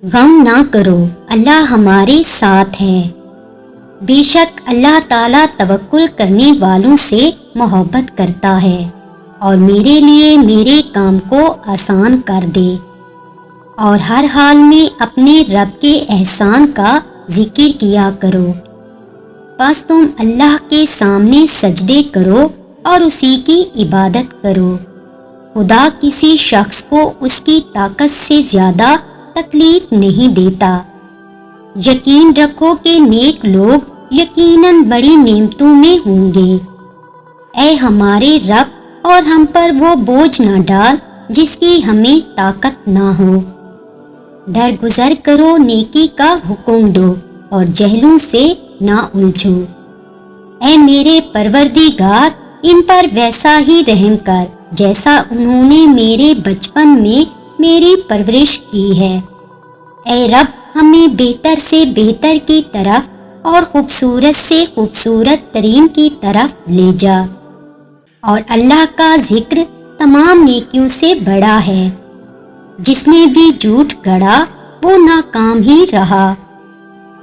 غم نہ کرو، اللہ ہمارے ساتھ ہے۔ بے شک اللہ تعالیٰ توکل کرنے والوں سے محبت کرتا ہے اور میرے لیے میرے کام کو آسان کر دے، اور ہر حال میں اپنے رب کے احسان کا ذکر کیا کرو۔ بس تم اللہ کے سامنے سجدے کرو اور اسی کی عبادت کرو۔ خدا کسی شخص کو اس کی طاقت سے زیادہ تکلیف نہیں دیتا۔ یقین رکھو کہ نیک لوگ یقیناً بڑی نعمتوں میں ہوں گے۔ اے ہمارے رب، اور ہم پر وہ بوجھ نہ ڈال جس کی ہمیں طاقت نہ ہو۔ درگزر کرو، نیکی کا حکم دو اور جہلوں سے نہ الجھو۔ اے میرے پروردگار، ان پر ویسا ہی رحم کر جیسا انہوں نے میرے بچپن میں میری پرورش کی ہے۔ اے رب، ہمیں بہتر سے بہتر کی طرف اور خوبصورت سے خوبصورت ترین کی طرف لے جا۔ اور اللہ کا ذکر تمام نیکیوں سے بڑا ہے۔ جس نے بھی جھوٹ گڑھا وہ ناکام ہی رہا،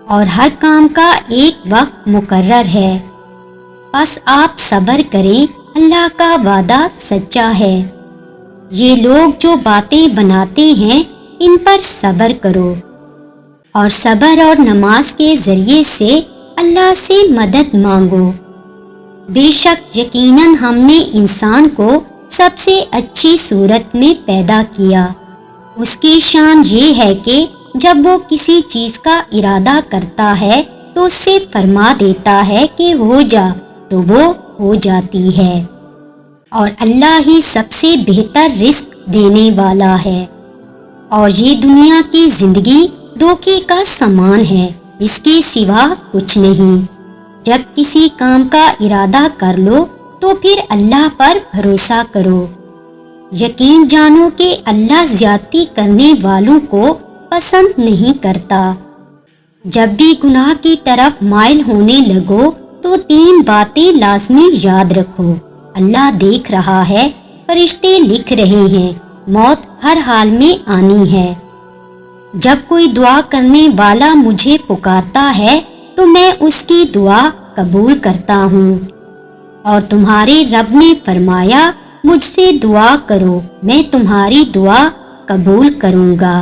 اور ہر کام کا ایک وقت مقرر ہے۔ بس آپ صبر کریں، اللہ کا وعدہ سچا ہے۔ یہ لوگ جو باتیں بناتے ہیں ان پر صبر کرو، اور صبر اور نماز کے ذریعے سے اللہ سے مدد مانگو۔ بے شک یقیناً ہم نے انسان کو سب سے اچھی صورت میں پیدا کیا۔ اس کی شان یہ ہے کہ جب وہ کسی چیز کا ارادہ کرتا ہے تو اس سے فرما دیتا ہے کہ ہو جا، تو وہ ہو جاتی ہے۔ اور اللہ ہی سب سے بہتر رزق دینے والا ہے، اور یہ دنیا کی زندگی دھوکے کا سامان ہے، اس کے سوا کچھ نہیں۔ جب کسی کام کا ارادہ کر لو تو پھر اللہ پر بھروسہ کرو۔ یقین جانو کہ اللہ زیادتی کرنے والوں کو پسند نہیں کرتا۔ جب بھی گناہ کی طرف مائل ہونے لگو تو 3 باتیں لازمی یاد رکھو۔ اللہ دیکھ رہا ہے، فرشتے لکھ رہے ہیں، موت ہر حال میں آنی ہے۔ جب کوئی دعا کرنے والا مجھے پکارتا ہے تو میں اس کی دعا قبول کرتا ہوں۔ اور تمہارے رب نے فرمایا، مجھ سے دعا کرو، میں تمہاری دعا قبول کروں گا۔